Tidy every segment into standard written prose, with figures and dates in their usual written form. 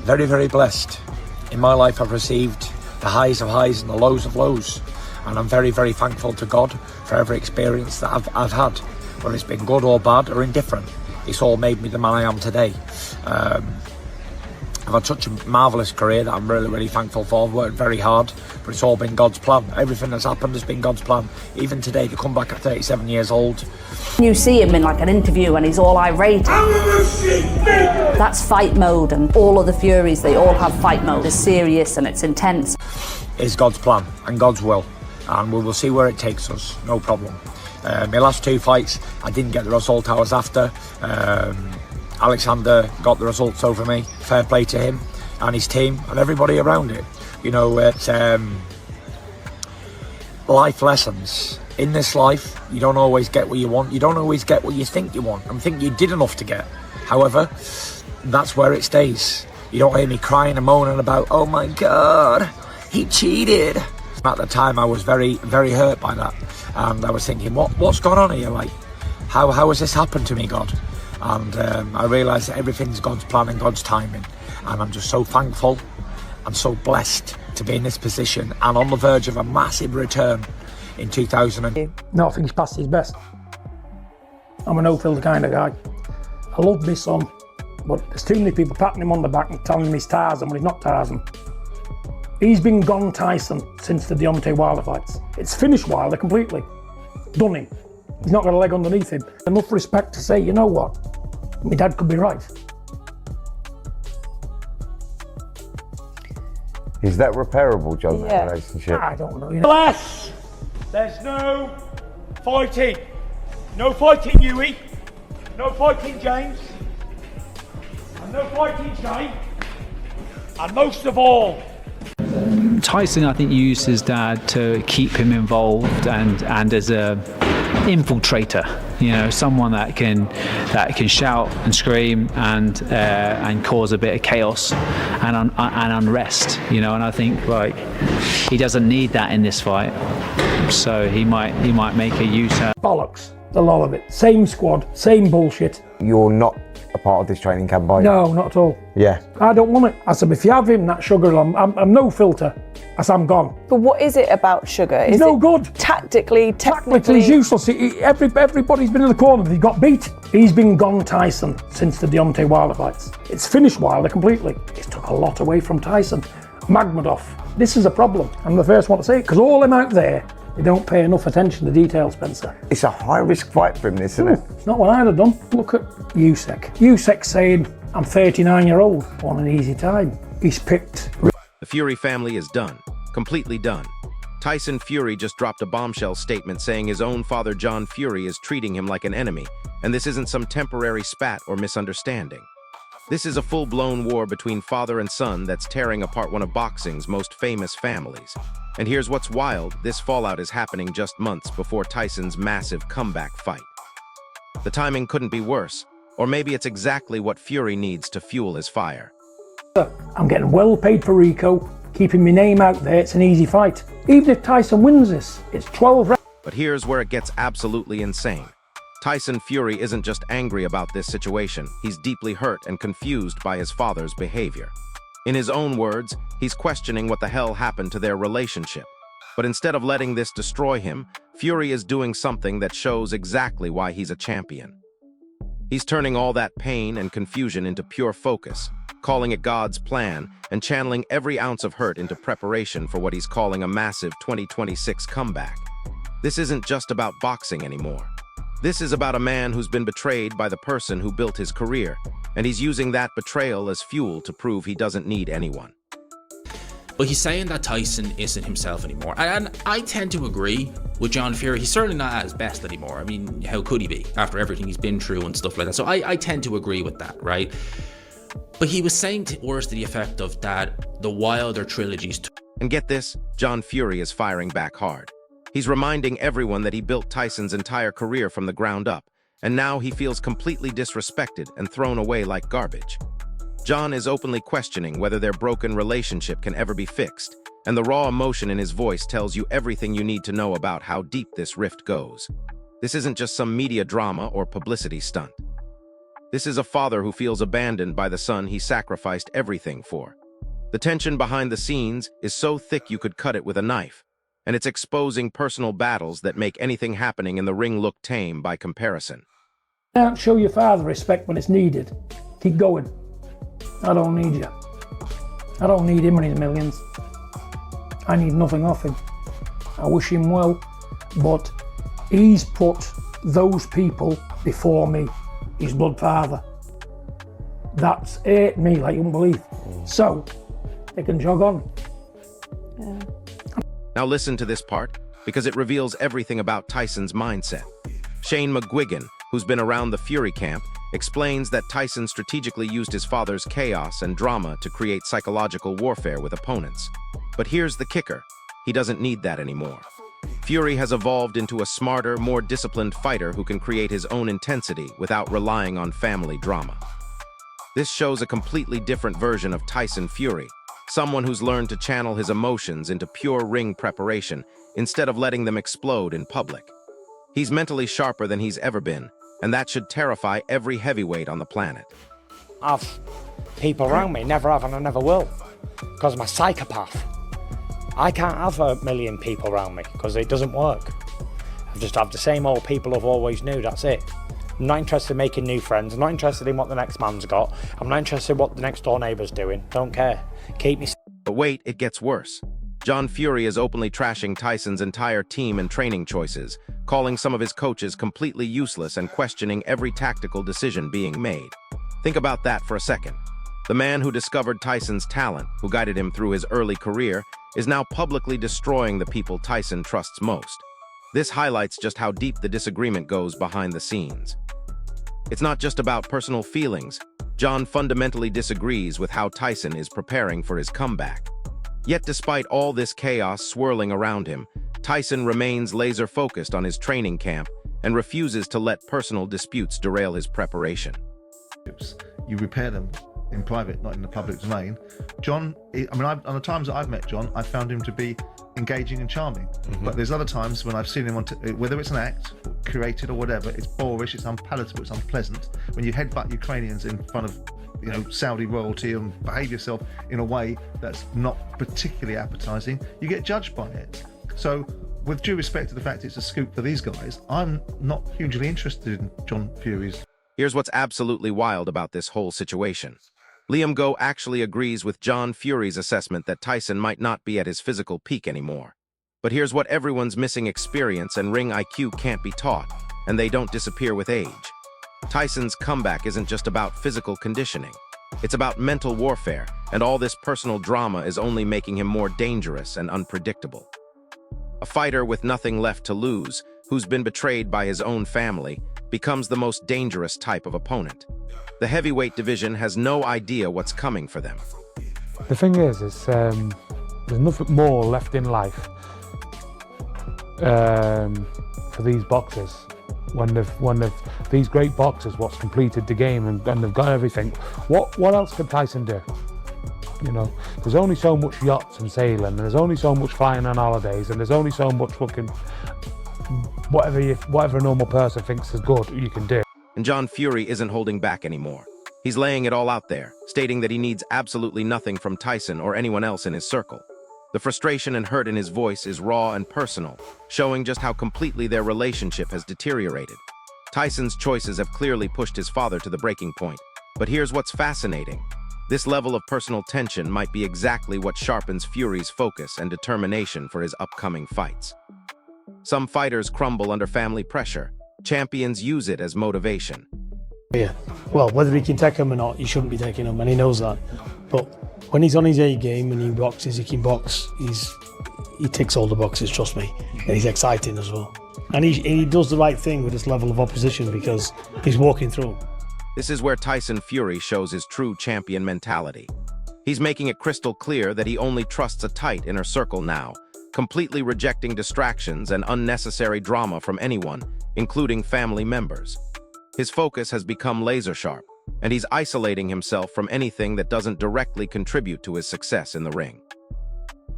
Very, very blessed. In my life, I've received the highs of highs and the lows of lows. And I'm very, very thankful to God for every experience that I've had, whether it's been good or bad or indifferent. It's all made me the man I am today. I've had such a marvellous career that I'm really, really thankful for. I've worked very hard, but it's all been God's plan. Everything that's happened has been God's plan. Even today, to come back at 37 years old. You see him in like an interview and he's all irate. That's fight mode, and all of the Furies, they all have fight mode. It's serious and it's intense. It's God's plan and God's will, and we will see where it takes us, no problem. My last 2 fights, I didn't get the result I was after. Alexander got the results over me. Fair play to him and his team and everybody around it. You know, it's life lessons. In this life, you don't always get what you want. You don't always get what you think you want and think you did enough to get. However, that's where it stays. You don't hear me crying and moaning about, oh my God, he cheated. At the time, I was very, very hurt by that. And I was thinking, what's gone on here? Like, how has this happened to me, God? And I realised that everything's God's plan and God's timing. And I'm just so thankful and so blessed to be in this position and on the verge of a massive return in 2000. No, I think he's past his best. I'm a no-filter kind of guy. I love my son, but there's too many people patting him on the back and telling him he's Tarzan when he's not Tarzan. He's been gone Tyson since the Deontay Wilder fights. It's finished Wilder completely. Done him. He's not got a leg underneath him. Enough respect to say, you know what? My dad could be right. Is that repairable, John, Yeah. that relationship? I don't know. Bless! There's no fighting. No fighting, Huey. No fighting, James. And no fighting, Jay. And most of all, Tyson, I think, used his dad to keep him involved and as a infiltrator, you know, someone that can shout and scream and cause a bit of chaos and unrest, you know. And I think like he doesn't need that in this fight, so he might make a U-turn. Bollocks, the lot of it. Same squad, same bullshit. You're not a part of this training camp, are you? No, not at all. Yeah. I don't want it. I said, if you have him, that sugar, I'm no filter. I said, I'm gone. But what is it about Sugar? He's Is no it good. Tactically, technically? He's useless. Everybody's been in the corner. He got beat. He's been gone Tyson since the Deontay Wilder fights. It's finished Wilder completely. It took a lot away from Tyson. Magmadov. This is a problem. I'm the first one to say it, because all them out there, they don't pay enough attention to detail, Spencer. It's a high-risk fight for him, this, isn't it? It's not what I'd have done. Look at Usyk. Usyk's saying, I'm 39-year-old. Want an easy time. He's picked. The Fury family is done. Completely done. Tyson Fury just dropped a bombshell statement saying his own father John Fury is treating him like an enemy, and this isn't some temporary spat or misunderstanding. This is a full-blown war between father and son that's tearing apart one of boxing's most famous families. And here's what's wild, this fallout is happening just months before Tyson's massive comeback fight. The timing couldn't be worse, or maybe it's exactly what Fury needs to fuel his fire. I'm getting well paid for Rico, keeping my name out there. It's an easy fight. Even if Tyson wins this, it's 12 rounds. But here's where it gets absolutely insane. Tyson Fury isn't just angry about this situation, he's deeply hurt and confused by his father's behavior. In his own words, he's questioning what the hell happened to their relationship. But instead of letting this destroy him, Fury is doing something that shows exactly why he's a champion. He's turning all that pain and confusion into pure focus, calling it God's plan, and channeling every ounce of hurt into preparation for what he's calling a massive 2026 comeback. This isn't just about boxing anymore. This is about a man who's been betrayed by the person who built his career, and he's using that betrayal as fuel to prove he doesn't need anyone. But he's saying that Tyson isn't himself anymore. And I tend to agree with John Fury. He's certainly not at his best anymore. I mean, how could he be after everything he's been through and stuff like that? So I tend to agree with that, right? But he was saying words to the effect of that the Wilder trilogies. And get this, John Fury is firing back hard. He's reminding everyone that he built Tyson's entire career from the ground up, and now he feels completely disrespected and thrown away like garbage. John is openly questioning whether their broken relationship can ever be fixed, and the raw emotion in his voice tells you everything you need to know about how deep this rift goes. This isn't just some media drama or publicity stunt. This is a father who feels abandoned by the son he sacrificed everything for. The tension behind the scenes is so thick you could cut it with a knife, and it's exposing personal battles that make anything happening in the ring look tame by comparison. You can't show your father respect when it's needed. Keep going. I don't need you. I don't need him and his millions. I need nothing off him. I wish him well, but he's put those people before me, his blood father. That's hurt me like you wouldn't believe. So, they can jog on. Yeah. Now listen to this part, because it reveals everything about Tyson's mindset. Shane McGuigan, who's been around the Fury camp, explains that Tyson strategically used his father's chaos and drama to create psychological warfare with opponents. But here's the kicker: he doesn't need that anymore. Fury has evolved into a smarter, more disciplined fighter who can create his own intensity without relying on family drama. This shows a completely different version of Tyson Fury, someone who's learned to channel his emotions into pure ring preparation instead of letting them explode in public. He's mentally sharper than he's ever been, and that should terrify every heavyweight on the planet. I've people around me, never have and I never will, because I'm a psychopath. I can't have 1 million people around me because it doesn't work. I just have the same old people I've always knew, that's it. I'm not interested in making new friends, I'm not interested in what the next man's got, I'm not interested in what the next door neighbour's doing, don't care. Keep me. But wait, it gets worse. John Fury is openly trashing Tyson's entire team and training choices, calling some of his coaches completely useless and questioning every tactical decision being made. Think about that for a second. The man who discovered Tyson's talent, who guided him through his early career, is now publicly destroying the people Tyson trusts most. This highlights just how deep the disagreement goes behind the scenes. It's not just about personal feelings. John fundamentally disagrees with how Tyson is preparing for his comeback. Yet despite all this chaos swirling around him, Tyson remains laser-focused on his training camp and refuses to let personal disputes derail his preparation. You repair them in private, not in the public domain. John, on the times that I've met John, I found him to be engaging and charming. But there's other times when I've seen him whether it's an act, created or whatever, it's boorish, it's unpalatable, it's unpleasant. When you headbutt Ukrainians in front of Saudi royalty and behave yourself in a way that's not particularly appetizing, you get judged by it. So, with due respect to the fact it's a scoop for these guys, I'm not hugely interested in John Fury's. Here's what's absolutely wild about this whole situation. Liam Go actually agrees with John Fury's assessment that Tyson might not be at his physical peak anymore. But here's what everyone's missing: experience and ring IQ can't be taught, and they don't disappear with age. Tyson's comeback isn't just about physical conditioning. It's about mental warfare, and all this personal drama is only making him more dangerous and unpredictable. A fighter with nothing left to lose, who's been betrayed by his own family, becomes the most dangerous type of opponent. The heavyweight division has no idea what's coming for them. The thing is there's nothing more left in life for these boxers. When these great boxers what's completed the game and they've got everything, what else can Tyson do? There's only so much yachts and sailing, and there's only so much flying on holidays, and there's only so much fucking whatever a normal person thinks is good you can do. And John Fury isn't holding back anymore. He's laying it all out there, stating that he needs absolutely nothing from Tyson or anyone else in his circle. The frustration and hurt in his voice is raw and personal, showing just how completely their relationship has deteriorated. Tyson's choices have clearly pushed his father to the breaking point. But here's what's fascinating. This level of personal tension might be exactly what sharpens Fury's focus and determination for his upcoming fights. Some fighters crumble under family pressure. Champions use it as motivation. Yeah, well, whether he can take him or not, he shouldn't be taking him, and he knows that. But when he's on his A game and he boxes, he can box. He ticks all the boxes, trust me, and he's exciting as well. And he does the right thing with this level of opposition because he's walking through. This is where Tyson Fury shows his true champion mentality. He's making it crystal clear that he only trusts a tight inner circle now, completely rejecting distractions and unnecessary drama from anyone, including family members. His focus has become laser-sharp, and he's isolating himself from anything that doesn't directly contribute to his success in the ring.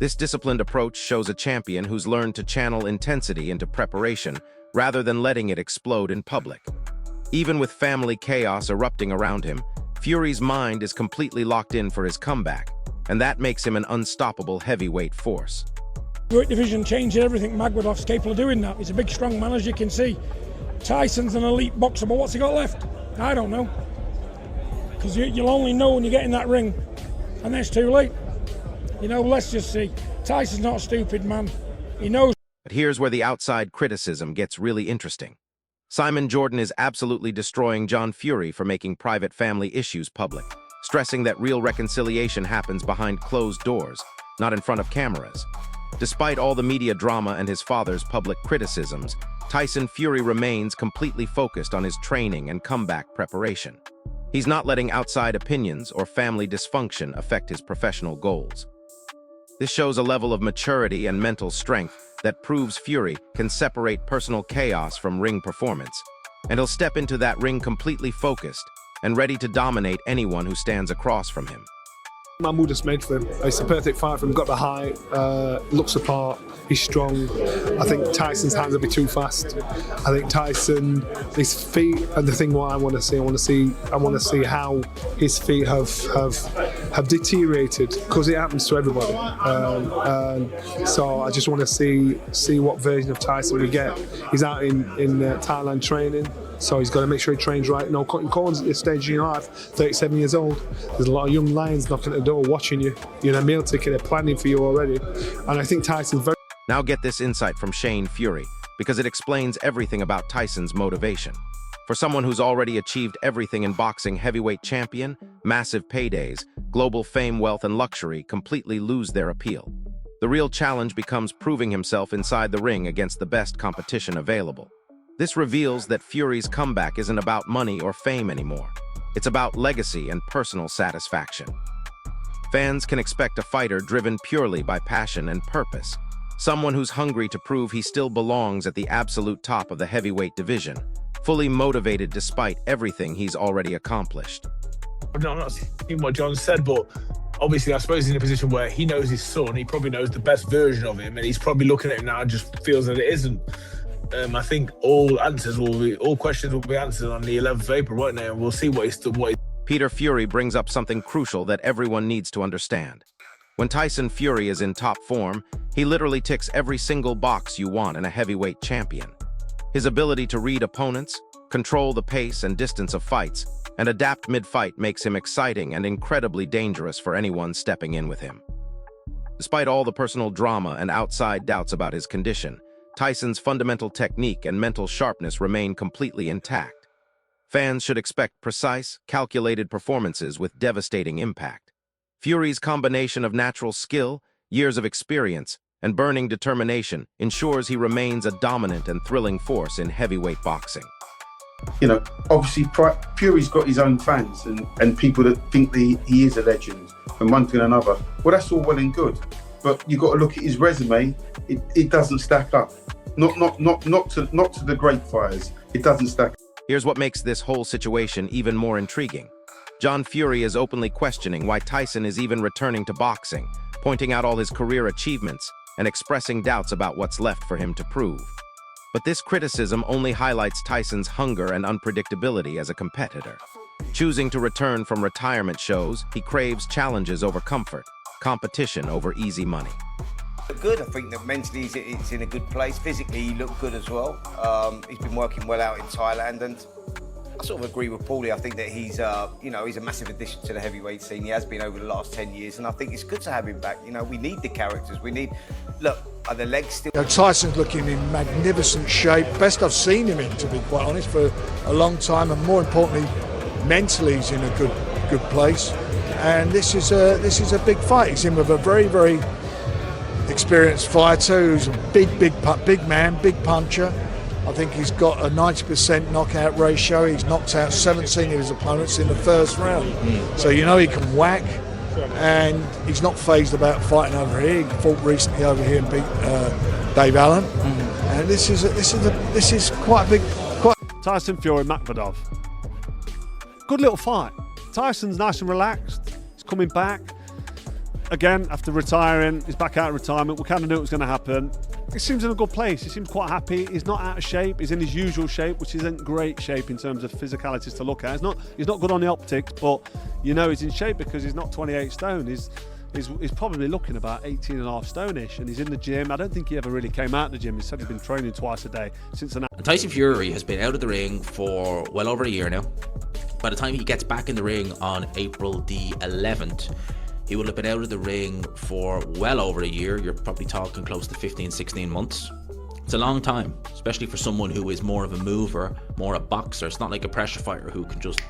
This disciplined approach shows a champion who's learned to channel intensity into preparation rather than letting it explode in public. Even with family chaos erupting around him, Fury's mind is completely locked in for his comeback, and that makes him an unstoppable heavyweight force. Weight division changed everything. Magwadov's capable of doing that. He's a big, strong man, as you can see. Tyson's an elite boxer, but what's he got left? I don't know. Because you'll only know when you get in that ring, and then it's too late. You know, let's just see. Tyson's not a stupid man. He knows. But here's where the outside criticism gets really interesting. Simon Jordan is absolutely destroying John Fury for making private family issues public, stressing that real reconciliation happens behind closed doors, not in front of cameras. Despite all the media drama and his father's public criticisms, Tyson Fury remains completely focused on his training and comeback preparation. He's not letting outside opinions or family dysfunction affect his professional goals. This shows a level of maturity and mental strength that proves Fury can separate personal chaos from ring performance, and he'll step into that ring completely focused and ready to dominate anyone who stands across from him. Mahmoud is made for him. It's a perfect fight for him. Got the height, looks the part, he's strong. I think Tyson's hands will be too fast. I think Tyson, his feet, and the thing what I want to see how his feet have deteriorated, because it happens to everybody. So I just want to see what version of Tyson we get. He's out in Thailand training. So he's got to make sure he trains right. No cutting corners at this stage in your life. 37 years old. There's a lot of young lions knocking at the door, watching you. You're in a meal ticket, they're planning for you already. And I think Tyson's very... Now get this insight from Shane Fury, because it explains everything about Tyson's motivation. For someone who's already achieved everything in boxing, heavyweight champion, massive paydays, global fame, wealth, and luxury completely lose their appeal. The real challenge becomes proving himself inside the ring against the best competition available. This reveals that Fury's comeback isn't about money or fame anymore. It's about legacy and personal satisfaction. Fans can expect a fighter driven purely by passion and purpose, someone who's hungry to prove he still belongs at the absolute top of the heavyweight division, fully motivated despite everything he's already accomplished. I'm not seeing what John said, but obviously I suppose he's in a position where he knows his son, he probably knows the best version of him, and he's probably looking at him now and just feels that it isn't. I think all questions will be answered on the 11th of April, won't they? And we'll see what he's Peter Fury brings up something crucial that everyone needs to understand. When Tyson Fury is in top form, he literally ticks every single box you want in a heavyweight champion. His ability to read opponents, control the pace and distance of fights, and adapt mid-fight makes him exciting and incredibly dangerous for anyone stepping in with him. Despite all the personal drama and outside doubts about his condition, Tyson's fundamental technique and mental sharpness remain completely intact. Fans should expect precise, calculated performances with devastating impact. Fury's combination of natural skill, years of experience, and burning determination ensures he remains a dominant and thrilling force in heavyweight boxing. You know, obviously Fury's got his own fans and people that think that he is a legend and one thing and another. Well, that's all well and good, but you've got to look at his resume. It doesn't stack up. Not to the great fighters. It doesn't stack up. Here's what makes this whole situation even more intriguing. John Fury is openly questioning why Tyson is even returning to boxing, pointing out all his career achievements and expressing doubts about what's left for him to prove. But this criticism only highlights Tyson's hunger and unpredictability as a competitor. Choosing to return from retirement shows he craves challenges over comfort, competition over easy money. Good. I think that mentally he's in a good place. Physically, he looked good as well. He's been working well out in Thailand, and I sort of agree with Paulie. I think that he's a massive addition to the heavyweight scene. He has been over the last 10 years, and I think it's good to have him back. You know, we need the characters. Are the legs still? Tyson's looking in magnificent shape. Best I've seen him in, to be quite honest, for a long time, and more importantly, mentally he's in a good place. And this is a big fight. He's in with a very, very experienced fighter who's a big man, big puncher. I think he's got a 90% knockout ratio. He's knocked out 17 of his opponents in the first round. So you know he can whack, and he's not fazed about fighting over here. He fought recently over here and beat Dave Allen. And this is quite a big. Tyson Fury, Magwadov. Good little fight. Tyson's nice and relaxed. He's coming back. Again, after retiring, he's back out of retirement. We kind of knew it was going to happen. he seems in a good place. He seems quite happy. He's not out of shape. He's in his usual shape, which isn't great shape in terms of physicalities to look at. He's not good on the optics, but you know he's in shape because he's not 28 stone. He's probably looking about 18 and a half stone-ish, and he's in the gym. I don't think he ever really came out of the gym. He said he's been training twice a day since an. And Tyson Fury has been out of the ring for well over a year now. By the time he gets back in the ring on April the 11th, he will have been out of the ring for well over a year. You're probably talking close to 15, 16 months. It's a long time, especially for someone who is more of a mover, more a boxer. It's not like a pressure fighter who can just